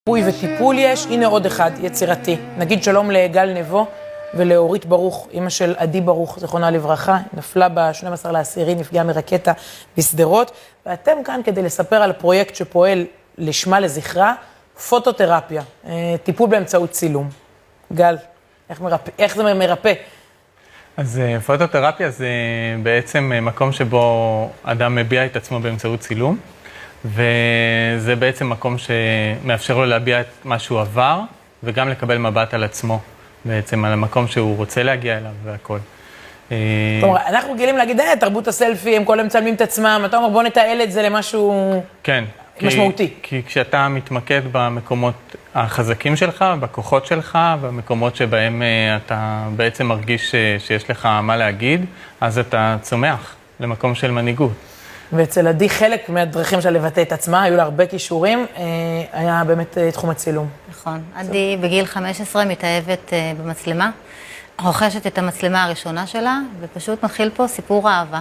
ריפוי וטיפול יש, הנה עוד אחד, יצירתי. נגיד שלום לגל נבו ולאורית ברוך, אמא של עדי ברוך, זכרונה לברכה, נפלה ב-12/10, נפגעה מרקטה בשדרות, ואתם כאן כדי לספר על פרויקט שפועל לשמה לזכרה, פוטותרפיה, טיפול באמצעות צילום. גל, איך זה מרפא? אז פוטותרפיה זה בעצם מקום שבו אדם מביע את עצמו באמצעות צילום, וזה בעצם מקום שמאפשר לו להביע את מה שהוא עבר, וגם לקבל מבט על עצמו, בעצם על המקום שהוא רוצה להגיע אליו והכל. זאת אומרת, אנחנו רגילים להגיד, תרבות הסלפי, הם כל הם מצלמים את עצמם, אתה אומר, בוא נתעל את זה למשהו משמעותי. כי כשאתה מתמקד במקומות החזקים שלך, בכוחות שלך, במקומות שבהם אתה בעצם מרגיש שיש לך מה להגיד, אז אתה צומח למקום של מנהיגות. ואצל עדי חלק מהדרכים שלה לבטא את עצמה, היו לה הרבה כישורים, היה באמת תחום הצילום. נכון. עדי בגיל 15 מתאהבת במצלמה, רוכשת את המצלמה הראשונה שלה, ופשוט מתחיל פה סיפור אהבה.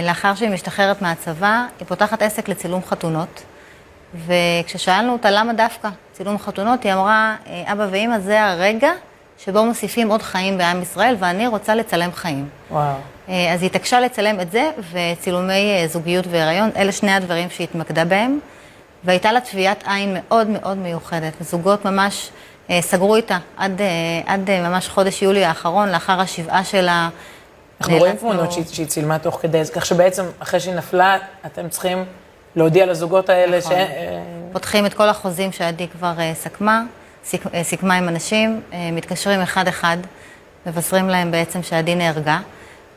לאחר שהיא משתחררת מהצבא, היא פותחת עסק לצילום חתונות, וכששאלנו אותה למה דווקא צילום חתונות, היא אמרה, אבא ואמא, זה הרגע שבו מוסיפים עוד חיים בעם ישראל, ואני רוצה לצלם חיים. וואו. אז היא התעקשה לצלם את זה, וצילומי זוגיות והיריון, אלה שני הדברים שהיא התמקדה בהם, והייתה לה טביעת עין מאוד מאוד מיוחדת. זוגות ממש סגרו איתה עד ממש חודש יולי האחרון, לאחר השבעה שלה. אנחנו רואים תמונות שהיא צילמה תוך כדי, כך שבעצם אחרי שהיא נפלה, אתם צריכים להודיע לזוגות האלה נכון. פותחים את כל החוזים שעדי כבר סיכמה עם אנשים, מתקשרים אחד-אחד, מבשרים להם בעצם שעדי נהרגה,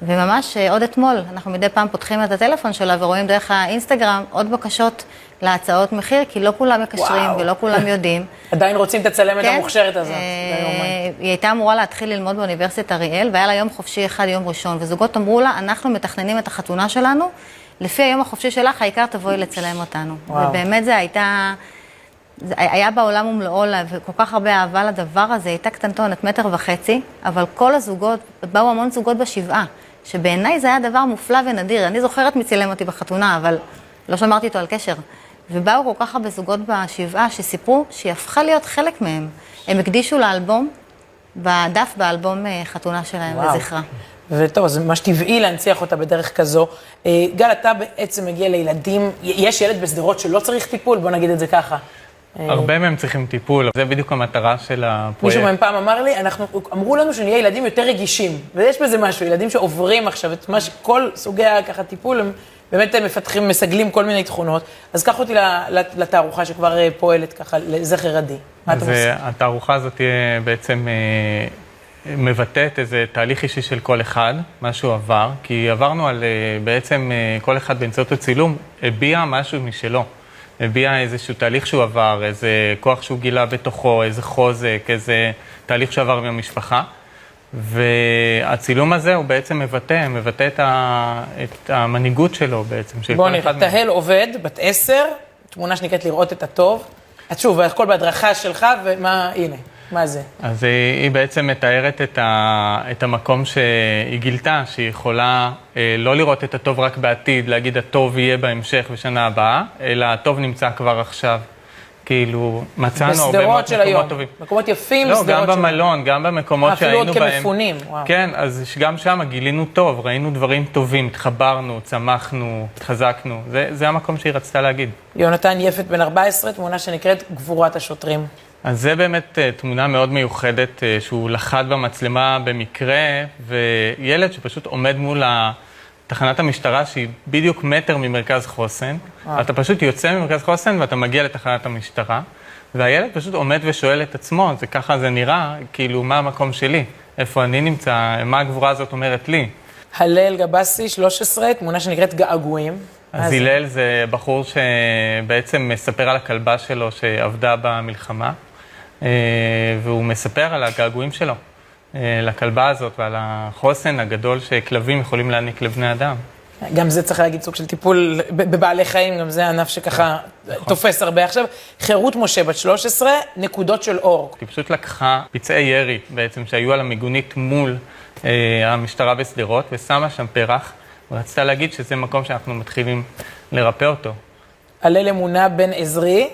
וממש עוד אתמול, אנחנו מדי פעם פותחים את הטלפון שלה ורואים דרך האינסטגרם עוד בקשות להצעות מחיר, כי לא כולם מקשרים ולא כולם יודעים. עדיין רוצים את הצלמת המוכשרת הזאת. היא הייתה אמורה להתחיל ללמוד באוניברסיטת אריאל, והיה לה יום חופשי אחד יום ראשון, וזוגות אמרו לה, אנחנו מתכננים את החתונה שלנו, לפי היום החופשי שלך, העיקר תבואי לצלם אותנו. ובאמת זה היה בעולם ומלואו, וכל כך הרבה אהבה לדבר הזה, הייתה קטנטונת 1.5 מטר, אבל כל הזוגות, באו המון זוגות בשבעה, שבעיניי זה היה דבר מופלא ונדיר. אני זוכרת מצלם אותי בחתונה, אבל לא שמרתי איתו על קשר. ובאו כל כך הרבה זוגות בשבעה שסיפרו שהיא הפכה להיות חלק מהם. הם הקדישו לאלבום, בדף באלבום חתונה שלהם לזכרה. וטוב, אז ממש טבעי להנציח אותה בדרך כזו. גל, אתה בעצם מגיע לילדים, יש ילד בשדרות שלא צריך טיפול, בוא נגיד את זה ככה. הרבה מהם צריכים טיפול, זה בדיוק המטרה של הפרויקט. מישהו מהם פעם אמר לי, אמרו לנו שנהיה ילדים יותר רגישים, ויש בזה משהו, ילדים שעוברים עכשיו את מה שכל סוגי ככה טיפול, הם באמת מפתחים, מסגלים כל מיני תכונות. אז קח אותי לתערוכה שכבר פועלת ככה לזכר עדי. מה אתה עושה? התערוכה הזאת בעצם מבטאת איזה תהליך אישי של כל אחד, מה שהוא עבר, כי עברנו על בעצם כל אחד באמצעות הצילום, הביע משהו משלו. הביע איזשהו תהליך שהוא עבר, איזה כוח שהוא גילה בתוכו, איזה חוזק, איזה תהליך שהוא עבר מהמשפחה. והצילום הזה הוא בעצם מבטא את המנהיגות שלו בעצם. בוא נראה, תהל עובד, בת 10, תמונה שנקראת לראות את הטוב. את שוב, הכל בהדרכה שלך, ומה, הנה, מה זה? אז היא בעצם מתארת את המקום שהיא גילתה, שהיא יכולה לא לראות את הטוב רק בעתיד, להגיד הטוב יהיה בהמשך בשנה הבאה, אלא הטוב נמצא כבר עכשיו. כאילו, מצאנו הרבה מאוד מקומות טובים. מקומות יפים, לא, גם במלון, גם במקומות שהיינו בהם. אפילו עוד כמפונים, וואו. כן, אז גם שם גילינו טוב, ראינו דברים טובים, התחברנו, צמחנו, התחזקנו. זה המקום שהיא רצתה להגיד. יונתן יפת בן 14, תמונה שנקראת גבורת השוטרים. אז זה באמת תמונה מאוד מיוחדת שהוא לחד במצלמה במקרה, וילד שפשוט עומד מול תחנת המשטרה שהיא בדיוק מטר ממרכז חוסן. אתה פשוט יוצא ממרכז חוסן ואתה מגיע לתחנת המשטרה, והילד פשוט עומד ושואל את עצמו, זה ככה זה נראה, כאילו מה המקום שלי, איפה אני נמצא, מה הגבורה הזאת אומרת לי. הלל גבסי, 13, תמונה שנקראת געגועים. אז הלל זה בחור שבעצם מספר על הכלבה שלו שעבדה במלחמה, והוא מספר על הגעגועים שלו, לכלבה הזאת ועל החוסן הגדול שכלבים יכולים להעניק לבני אדם. גם זה צריך להגיד סוג של טיפול בבעלי חיים, גם זה ענף שככה תופס הרבה עכשיו. חירות משה בת 13, נקודות של אור. היא פשוט לקחה פצעי ירי בעצם שהיו על המיגונית מול המשטרה בשדרות ושמה שם פרח, ורצתה להגיד שזה מקום שאנחנו מתחילים לרפא אותו. הלל אמונה בן עזרי,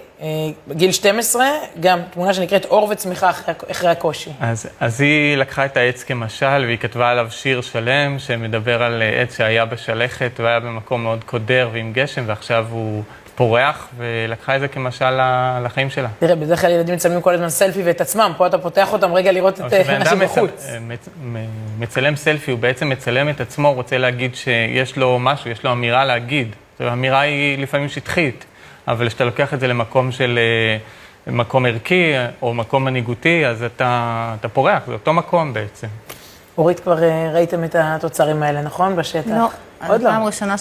גיל 12, גם תמונה שנקראת אור וצמיחה אחרי הקושי. אז היא לקחה את העץ כמשל, והיא כתבה עליו שיר שלם, שמדבר על עץ שהיה בשלכת, והיה במקום מאוד קודר ועם גשם, ועכשיו הוא פורח, ולקחה את זה כמשל לחיים שלה. תראה, בדרך כלל ילדים מצלמים כל הזמן סלפי ואת עצמם, פה אתה פותח אותם רגע לראות את אנשים בחוץ. מצלם סלפי, הוא בעצם מצלם את עצמו, הוא רוצה להגיד שיש לו משהו, יש לו אמירה להגיד. האמירה היא לפעמים שטחית, אבל כשאתה לוקח את זה למקום של מקום ערכי או מקום מנהיגותי, אז אתה פורח, זה אותו מקום בעצם. אורית, כבר ראיתם את התוצרים האלה, נכון? בשטח? לא. עוד לא. פעם ראשונה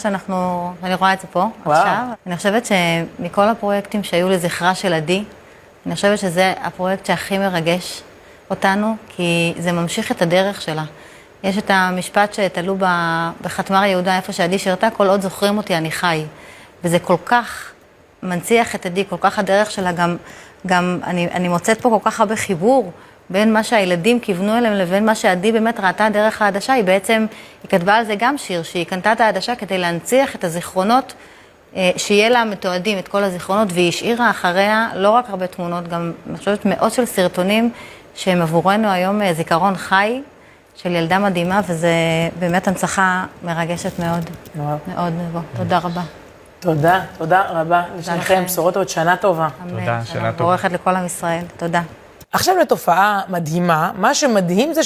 אני רואה את זה פה, עכשיו. אני חושבת שמכל הפרויקטים שהיו לזכרה של עדי, אני חושבת שזה הפרויקט שהכי מרגש אותנו, כי זה ממשיך את הדרך שלה. יש את המשפט שתלו בחתמר יהודה, איפה שעדי שירתה, כל עוד זוכרים אותי, אני חי. וזה כל כך מנציח את עדי, כל כך הדרך שלה, גם אני מוצאת פה כל כך הרבה חיבור, בין מה שהילדים כיוונו אליהם לבין מה שעדי באמת ראתה דרך העדשה. היא בעצם, היא כתבה על זה גם שיר, שהיא קנתה את העדשה כדי להנציח את הזיכרונות, שיהיה לה מתועדים את כל הזיכרונות, והיא השאירה אחריה לא רק הרבה תמונות, גם אני חושבת מאות של סרטונים, שהם עבורנו היום זיכרון חי, של ילדה מדהימה, וזה באמת הנצחה מרגשת מאוד. מאוד מאוד. תודה רבה. תודה רבה. לשניכם, בשורות עוד שנה טובה. תודה, שנה טובה. מבורכת לכל עם ישראל. תודה. עכשיו לתופעה מדהימה, מה שמדהים זה